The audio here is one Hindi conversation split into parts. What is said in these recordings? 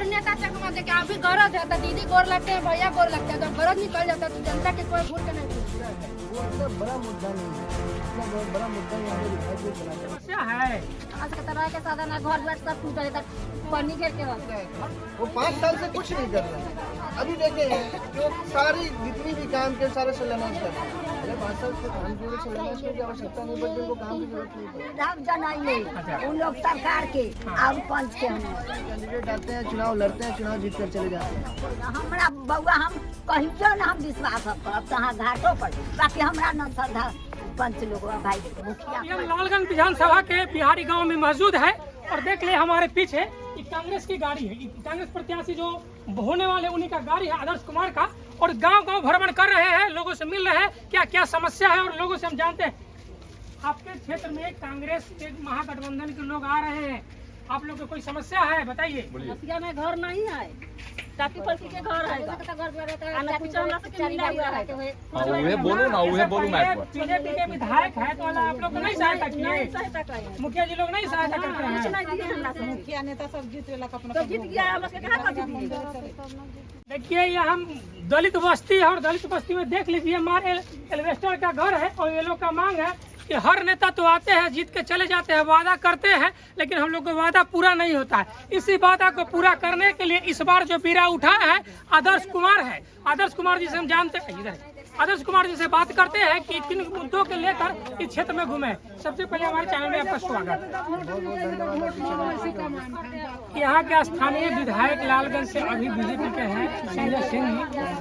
नेता चकमा दे के अभी गरज है तो दीदी गोर लगते हैं, भैया गोर लगते हैं, तो गरज निकल जाता है तो जनता के कोई वोट नहीं पूछता है। वो इतना बड़ा मुद्दा नहीं है, इतना बहुत बड़ा मुद्दा यहाँ पे विधायक लोग बनाते हैं। समस्या है आज के तरह के साधन है, घर बार सब टूट जाता है, पानी गिर के बस। वो 5 साल से कुछ नहीं कर रहे हैं। अभी देखे कि वो सारी जितनी भी काम के सारे शिलान्यास कर रहे हैं। अरे 5 साल से काम के शिलान्यास की आवश्यकता नहीं पड़ती, उनको काम की जरूरत नहीं पड़ती। विधायक जनाइए उन लोग सरकार के और पंच के हम कैंडिडेट आते हैं, चुनाव लड़ते हैं, चुनाव जीत कर चले जाते हैं। हमरा बउआ हम कहियो न हम विश्वास करब तहाँ घाटों पर, बाकी हमरा न श्रद्धा पंच लोग भाई मुखिया हम लालगंज विधानसभा के बिहारी गांव में मौजूद है और देख ले हमारे पीछे ये कांग्रेस की गाड़ी है। ये कांग्रेस प्रत्याशी जो होने वाले उन्हीं का गाड़ी है, आदर्श कुमार का। और गांव गांव भ्रमण कर रहे हैं, लोगों से मिल रहे हैं, क्या क्या समस्या है और लोगों से हम जानते हैं। आपके क्षेत्र में कांग्रेस के महागठबंधन के लोग आ रहे हैं, आप लोग को कोई समस्या है बताइए। मुखिया में घर नहीं है, चाची पलटी के घर है, बीजेपी के विधायक है तो आप लोग को नहीं सहायता किए, मुखिया जी लोग नहीं सहायता करते हैं। मुखिया नेता सब जीत गया, हम लोग के कहाँ जीत। देखिए ये हम दलित बस्ती है और दलित बस्ती में देख लीजिए हमारे एल्वेस्टर का घर है और ये लोग का मांग है कि हर नेता तो आते हैं, जीत के चले जाते हैं, वादा करते हैं, लेकिन हम लोग का वादा पूरा नहीं होता है। इसी वादा को पूरा करने के लिए इस बार जो बीरा उठाया है आदर्श कुमार है। आदर्श कुमार जी से हम जानते हैं, इधर आदर्श कुमार जी से बात करते हैं कि किन मुद्दों के लेकर इस क्षेत्र में घूमे। सबसे पहले हमारे चैनल में आपका स्वागत। यहाँ के स्थानीय विधायक लालगंज से अभी बीजेपी के हैं संजय सिंह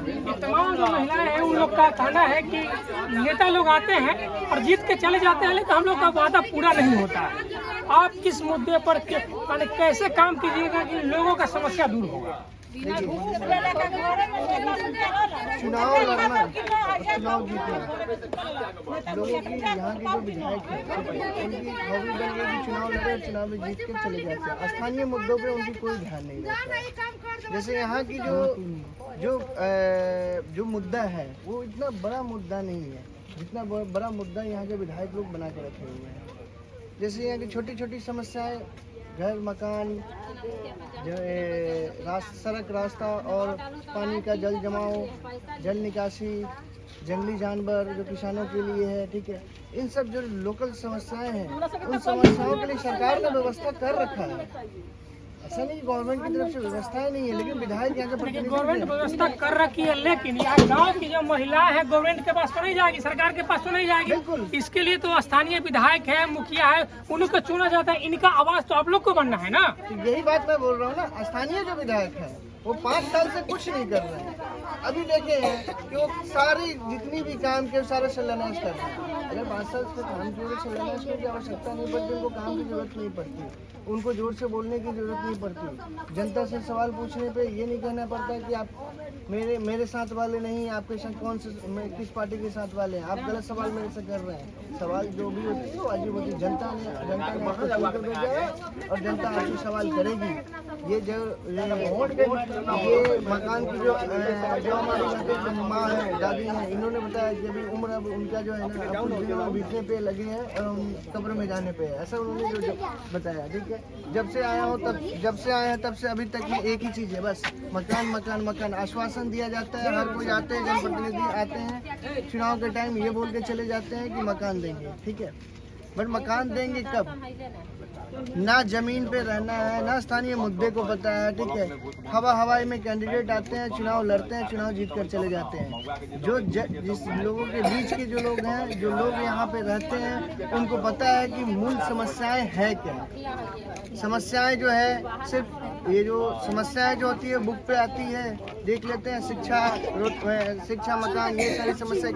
जी। तमाम जो महिलाएं हैं उन लोग का कहना है कि नेता लोग आते हैं और जीत के चले जाते हैं, लेकिन हम लोग का वादा पूरा नहीं होता है। आप किस मुद्दे पर कैसे काम कीजिएगा कि लोगों का समस्या दूर होगा? चुनाव लड़ना, चुनाव जीतना, लोगों की यहाँ के जो विधायक हैं उनकी हॉबी बन गई कि चुनाव लड़े और चुनाव में जीत कर चले जाते हैं। स्थानीय मुद्दों पे उनकी कोई ध्यान नहीं रहता। जैसे यहाँ की जो मुद्दा है वो इतना बड़ा मुद्दा नहीं है जितना बड़ा मुद्दा यहाँ के विधायक लोग बना के रखे हुए हैं। जैसे यहाँ की छोटी छोटी समस्याएं, घर मकान, जो सड़क रास्ता और पानी का जल जमाव, जल निकासी, जंगली जानवर जो किसानों के लिए है, ठीक है, इन सब जो लोकल समस्याएं हैं उन समस्याओं के लिए सरकार ने व्यवस्था कर रखा है। ऐसा नहीं गवर्नमेंट की तरफ से व्यवस्थाएं नहीं है, लेकिन विधायक यहाँ के गवर्नमेंट व्यवस्था कर रखी है, लेकिन यहाँ गांव की जो महिलाएं हैं गवर्नमेंट के पास तो नहीं जाएगी, सरकार के पास तो नहीं जाएगी। इसके लिए तो स्थानीय विधायक है, मुखिया है, उन्हीं को चुना जाता है। इनका आवाज तो आप लोग को बनना है ना। यही बात मैं बोल रहा हूँ ना, स्थानीय जो विधायक है वो 5 साल से कुछ नहीं कर रहे हैं। अभी देखे कि वो सारी जितनी भी काम के सारे शिलान्यास कर रहे हैं। अगर 5 साल से काम के शिलान्यास की आवश्यकता नहीं पड़ती, उनको काम की जरूरत नहीं पड़ती, उनको जोर से बोलने की जरूरत नहीं पड़ती। जनता से सवाल पूछने पे ये नहीं कहना पड़ता कि आप मेरे साथ वाले नहीं, आपके साथ कौन से किस पार्टी के साथ वाले हैं, आप गलत सवाल मेरे से कर रहे हैं। सवाल जो भी होती है वो वाजिब होती है। जनता ने आपको चुन कर भेजा है और जनता आपसे सवाल करेगी। ये मकान की जो हमारी माँ है, दादी है, इन्होंने बताया कि अभी उम्र अब उनका जो है ना अब बीतने पे लगे हैं और कब्र में जाने पे है, ऐसा उन्होंने जो बताया। ठीक है, जब से आया है तब से अभी तक ये एक ही चीज़ है, बस मकान मकान मकान। आश्वासन दिया जाता है, हर कोई आते हैं, जनप्रतिनिधि आते हैं, चुनाव के टाइम ये बोल के चले जाते हैं कि मकान देंगे, ठीक है, बट मकान देंगे कब? ना जमीन पे रहना है, ना स्थानीय मुद्दे को पता है, ठीक है। हवाई में कैंडिडेट आते हैं, चुनाव लड़ते हैं, चुनाव जीत कर चले जाते हैं। जिस लोगों के बीच के जो लोग हैं, जो लोग यहाँ पे रहते हैं, उनको पता है कि मूल समस्याएं है क्या। समस्याएं जो है सिर्फ ये जो समस्याएं जो होती है बुक पे आती है, देख लेते हैं, शिक्षा मकान, ये सारी समस्या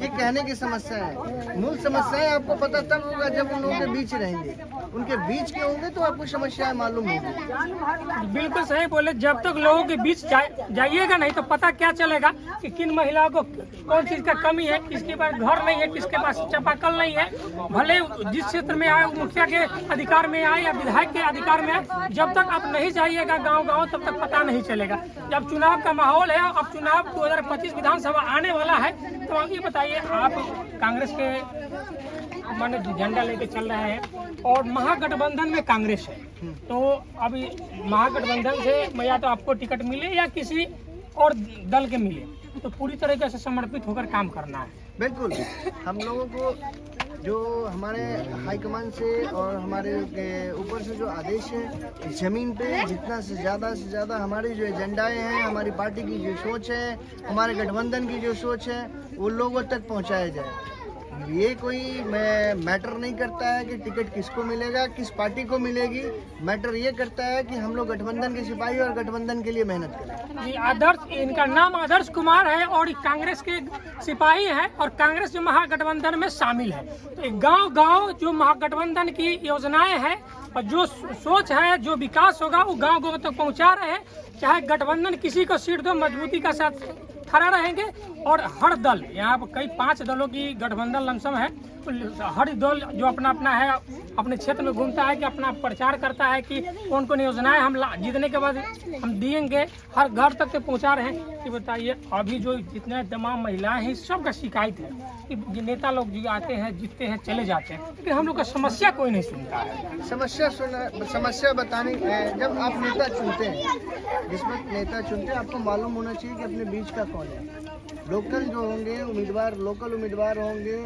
ये कहने की समस्या है। मूल समस्याएं आपको पता तब होगा जब उन लोगों के बीच रहेंगे, उनके बीच के होंगे तो आपको समस्याएं मालूम होगी। बिल्कुल सही बोले, जब तक लोगों के बीच जाइएगा नहीं तो पता क्या चलेगा कि किन महिलाओं को कौन चीज का कमी है, किसके पास घर नहीं है, किसके पास चापाकल नहीं है। भले जिस क्षेत्र में आए, मुखिया के अधिकार में आए या विधायक के अधिकार में आए, जब तक आप नहीं जाइएगा गांव तब तक पता नहीं चलेगा। जब चुनाव का माहौल है, अब चुनाव 2025 विधानसभा आने वाला है, तो आप ये बताइए, आप कांग्रेस के माने झंडा लेके चल रहे हैं और महागठबंधन में कांग्रेस है, तो अभी महागठबंधन से या तो आपको टिकट मिले या किसी और दल के मिले, तो पूरी तरीके से समर्पित होकर काम करना है। बिल्कुल, हम लोगों को जो हमारे हाईकमान से और हमारे ऊपर से जो आदेश है, ज़मीन पे जितना से ज़्यादा हमारी जो एजेंडाएं हैं, हमारी पार्टी की जो सोच है, हमारे गठबंधन की जो सोच है, वो लोगों तक पहुंचाया जाए। ये कोई मैटर नहीं करता है कि टिकट किसको मिलेगा, किस पार्टी को मिलेगी। मैटर ये करता है कि हम लोग गठबंधन के सिपाही और गठबंधन के लिए मेहनत करें। ये आदर्श, इनका नाम आदर्श कुमार है और कांग्रेस के सिपाही हैं और कांग्रेस जो महागठबंधन में शामिल है। तो गांव-गांव जो महागठबंधन की योजनाएं हैं और जो सोच है, जो विकास होगा, वो गांव-गांव तक पहुंचा रहे हैं। चाहे गठबंधन किसी को सीट दो, मजबूती का साथ खड़ा रहेंगे। और हर दल, यहाँ पर कई 5 दलों की गठबंधन लमसम है, तो हर दल जो अपना है, अपने क्षेत्र में घूमता है कि अपना प्रचार करता है कि कौन कौन योजनाएं हम जीतने के बाद हम देंगे, हर घर तक तो पहुंचा रहे हैं। कि बताइए, अभी जो जितने तमाम महिलाएं हैं, सबका शिकायत है कि नेता लोग जो आते हैं, जीतते हैं, चले जाते हैं, लेकिन हम लोग का समस्या कोई नहीं सुनता है। समस्या बताने, जब आप नेता चुनते हैं, जिस वक्त नेता चुनते हैं, आपको मालूम होना चाहिए कि अपने बीच का कौन है। लोकल जो होंगे उम्मीदवार, लोकल उम्मीदवार होंगे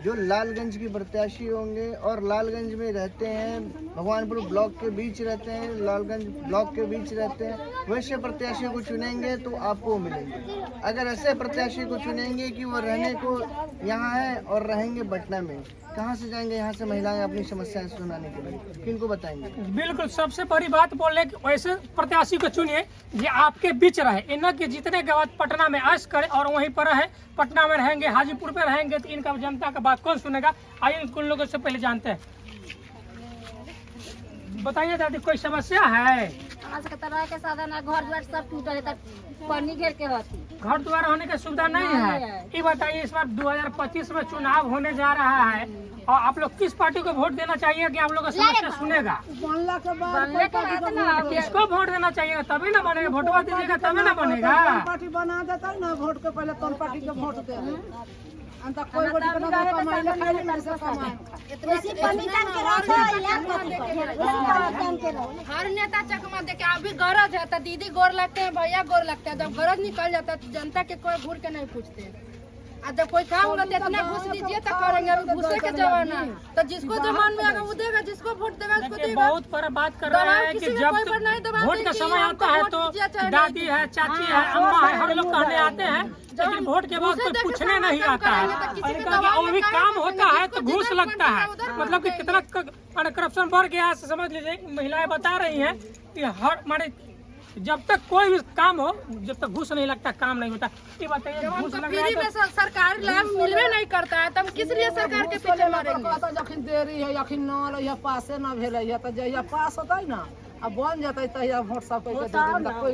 जो लालगंज की प्रत्याशी होंगे और लालगंज में रहते हैं, भगवानपुर ब्लॉक के बीच रहते हैं, लालगंज ब्लॉक के बीच रहते हैं, वैसे प्रत्याशी को चुनेंगे तो आपको मिलेंगे। अगर ऐसे प्रत्याशी को चुनेंगे कि वो रहने को यहाँ है और रहेंगे पटना में, कहाँ से जाएंगे यहाँ से महिलाएं अपनी समस्याएं सुनाने के लिए, किनको बताएंगे? बिल्कुल, सबसे बड़ी बात बोले कि वैसे प्रत्याशी को चुनिए जो आपके बीच रहे। इन्हें के जीतने के बाद पटना में ऐश करे और वहीं पर रहे, पटना में रहेंगे, हाजीपुर पे रहेंगे, तो इनका जनता का बात कौन सुनेगा? आइए कुछ लोगों से पहले जानते हैं। बताइए दादी, कोई समस्या है? तरह के साधन है, घर द्वार सब टूटे तक पानी घेर के होती, घर द्वार होने की सुविधा नहीं है। ये बताइए, इस बार 2025 में चुनाव होने जा रहा है और आप लोग किस पार्टी को वोट देना चाहिए कि आप लोग का समस्या सुनेगा? किसको वोट देना चाहिए? तभी ना बनेगा, वोटवा दीजिएगा तभी ना बनेगा। पार्टी बना देता है ना, वोट के पहले कौन पार्टी के वोट दे कोई वोट हर नेता चकमा देके अभी गरज है तो दीदी गोर लगते हैं, भैया गोर लगते हैं। जब गरज निकल जाता है तो जनता के कोई घूर के नहीं पूछते। और जब कोई काम होता है इतना घूस दीजिए तो करेंगे। अभी घूसे के जमाना है, तो जिसको जमान में आएगा वो देगा, जिसको वोट देगा उसको देगा। बहुत पर बात कर रहे हैं कि जब वोट का समय आता है तो दादी है, चाची है, अम्मा है, हम लोग कहने आते हैं, लेकिन वोट के बाद कोई पूछने नहीं आता है। और भी काम होता है तो घूस लगता है। मतलब कि कितना करप्शन बढ़ गया, समझ लीजिए। महिलाएं बता रही हैं कि हर माने जब तक कोई भी काम हो, जब तक घूस नहीं लगता काम नहीं होता। ये बताइए, घूस लग रहा है तो सरकारी लाभ मिलवे नहीं करता है, तब किस लिए सरकार के पीछे मारेंगे? जखन देरी है, यखन न पासे न भेल है, तो जहिया पास होता है ना, अब बन जाता तहिया वोट सब कोई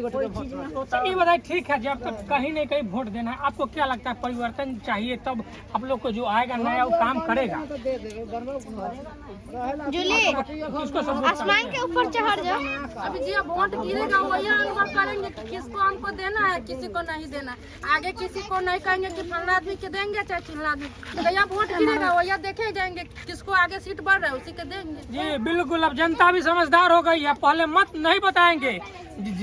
ये बताइए, ठीक है, जब तक कहीं नहीं कहीं वोट देना है, आपको क्या लगता है परिवर्तन चाहिए तब आप लोग को जो आएगा नया वो काम करेगा? आसमान के ऊपर चढ़ जाओ। अभी जी वोट गिरेगा वही अनुभव करेंगे कि किसको हमको देना है, किसी को नहीं देना है। आगे किसी को नहीं कहेंगे कि फलाना आदमी के देंगे चाहे चिल्ला आदमी, भैया वोट गिरेगा वही देखे जाएंगे किसको आगे सीट बढ़ रहा है उसी के देंगे। जी बिल्कुल, अब जनता भी समझदार हो गई है। पहले मत नहीं बताएंगे,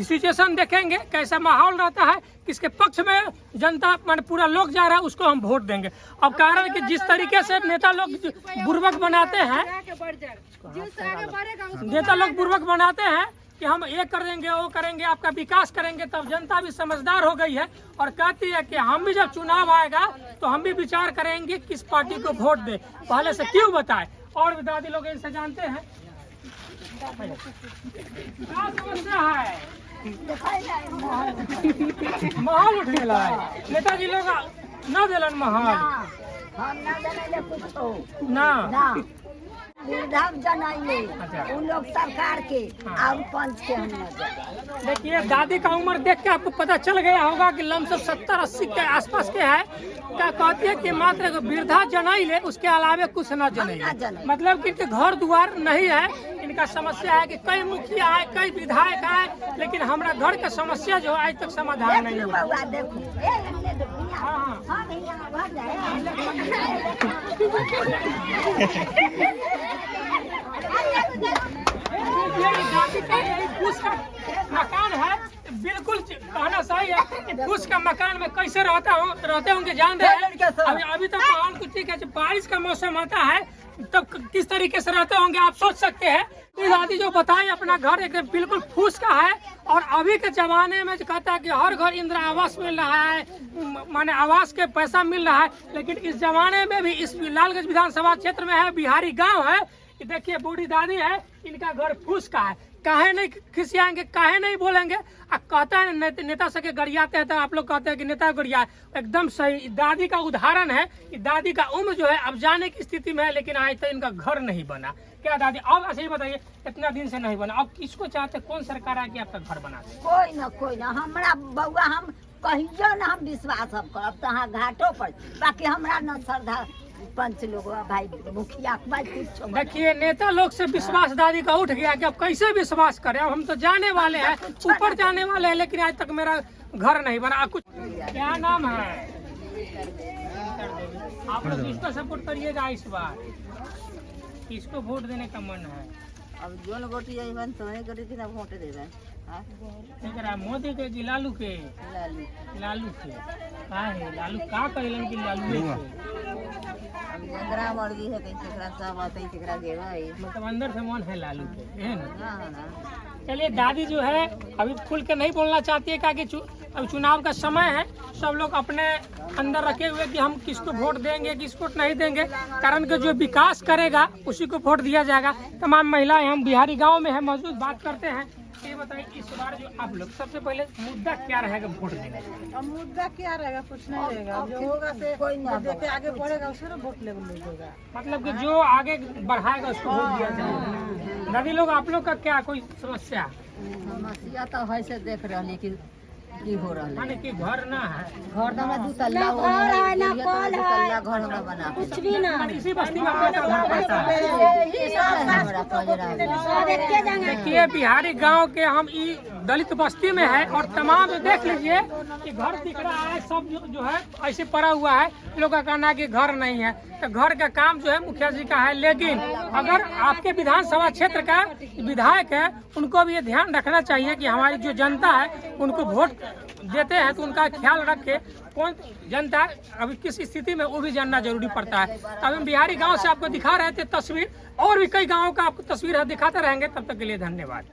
सिचुएशन देखेंगे कैसा माहौल रहता है, किसके पक्ष में जनता मान पूरा लोग जा रहा है उसको हम वोट देंगे। अब कारण कि जिस तरीके से नेता लोग बुर्बक बनाते हैं, नेता लोग बुर्बक बनाते हैं कि हम ये कर देंगे, वो करेंगे, आपका विकास करेंगे, तब जनता भी समझदार हो गई है और कहती है कि हम भी जब चुनाव आएगा तो हम भी विचार करेंगे किस पार्टी को वोट दे, पहले से क्यों बताए। और भी दादी लोग इनसे जानते हैं क्या समस्या है। माहौल उठ गया है, नेताजी लोग न दिलन माहौल ना वृद्धा जनाइए उन लोग सरकार के और पंच के हम देखिए, दादी का उम्र देख के आपको पता चल गया होगा कि लमसम 70-80 के आसपास के है। क्या कहती है कि मात्र वृद्धा जनाई ले, उसके अलावे कुछ न जनाई। मतलब कि इनके घर द्वार नहीं है, इनका समस्या है कि कई मुखिया है, कई विधायक है, लेकिन हमारा घर का समस्या जो आज तक समाधान नहीं हुआ। बउआ देखो ए हमने तो भैया हाँ। हां भैया घर जाए ये फूस का मकान है, बिल्कुल कहना सही है कि फूस का मकान में कैसे रहते होंगे जान रहे हैं। अभी तो माहौल कुछ ठीक है, जब बारिश का मौसम आता है तब किस तरीके से रहते होंगे आप सोच सकते हैं। इस आदि जो बताएं अपना घर एकदम बिल्कुल फूस का है, और अभी के जमाने में जो कहता है कि हर घर इंदिरा आवास मिल रहा है, माने आवास के पैसा मिल रहा है, लेकिन इस जमाने में भी इस लालगंज विधानसभा क्षेत्र में है, बिहारी गांव है, देखिए बूढ़ी दादी है, इनका घर फूस का है। काहे नहीं खिसियाएंगे, काहे नहीं बोलेंगे। कहता है नेता से के गरियाते हैं, तो आप लोग कहते हैं कि नेता गरिया। एकदम सही, दादी का उदाहरण है कि दादी का उम्र जो है अब जाने की स्थिति में है, लेकिन आज तक इनका घर नहीं बना। क्या दादी अब ऐसे ही बताइए, इतना दिन से नहीं बना, अब किसको चाहते, कौन सरकार आके आपका घर बना दे? कोई ना हमरा बउआ हम कहियो ना हम विश्वास हम करब तहाँ घाटो पर, बाकी हमरा न श्रद्धा पंच लोग भाई मुखिया भाई कुछ। देखिए नेता लोग से विश्वास दादी का उठ गया कि अब कैसे विश्वास करें, अब हम तो जाने वाले हैं, ऊपर जाने वाले हैं, लेकिन आज तक मेरा घर नहीं बना। कुछ क्या नाम है आप लोग, किसको सपोर्ट करिएगा इस बार, किसको वोट देने का मन है? अब जो लोग वोट यही बन तो करी थी ना वोट दे दें। मोदी के कि लालू के? लालू के का है, लालू का कहलन कि लालू के? अब जंगरा मर्जी है कैसे करा सब आते ही करा देवा है, मतलब अंदर से मन है लालू के, है ना? हां ना। चलिए दादी जो है अभी खुल के नहीं बोलना चाहती है, क्योंकि अब चुनाव का समय है, सब लोग अपने अंदर रखे हुए कि हम किसको वोट देंगे, किसको नहीं देंगे, कारण कि जो विकास करेगा उसी को वोट दिया जाएगा। तमाम महिलाएं हम बिहारी गांव में है मौजूद, बात करते हैं। ये बताइए इस बार जो आप लोग, सबसे पहले मुद्दा क्या रहेगा वोट देने का? अब मुद्दा क्या रहेगा, कुछ नहीं रहेगा, जो होगा से कोई ना देखे आगे बढ़ेगा उसे ना वोट लेगा। मतलब कि जो आगे बढ़ाएगा उसको वोट दिया जाएगा। दादी लोग आप लोग का क्या कोई समस्या? समस्या तो है से देख रही कि हो रहा है, माने कि घर ना है, घर तो हमरा 2 तल्ला घर है ना कॉल है, घर हमरा बना कुछ भी ना इसी बस्ती में आपका घर पैसा है। देखिए बिहारी गांव के हम दलित बस्ती में है, और तमाम देख लीजिए कि घर दिख रहा है, सब जो है ऐसे पड़ा हुआ है। लोग का कहना है कि घर नहीं है, तो घर का काम जो है मुखिया जी का है, लेकिन अगर आपके विधानसभा क्षेत्र का विधायक है, उनको भी ये ध्यान रखना चाहिए कि हमारी जो जनता है उनको वोट देते हैं तो उनका ख्याल रख के कौन जनता अभी किस स्थिति में वो भी जानना जरूरी पड़ता है। अब हम बिहारी गांव से आपको दिखा रहे थे तस्वीर, और भी कई गाँव का आपको तस्वीर दिखाते रहेंगे। तब तक के लिए धन्यवाद।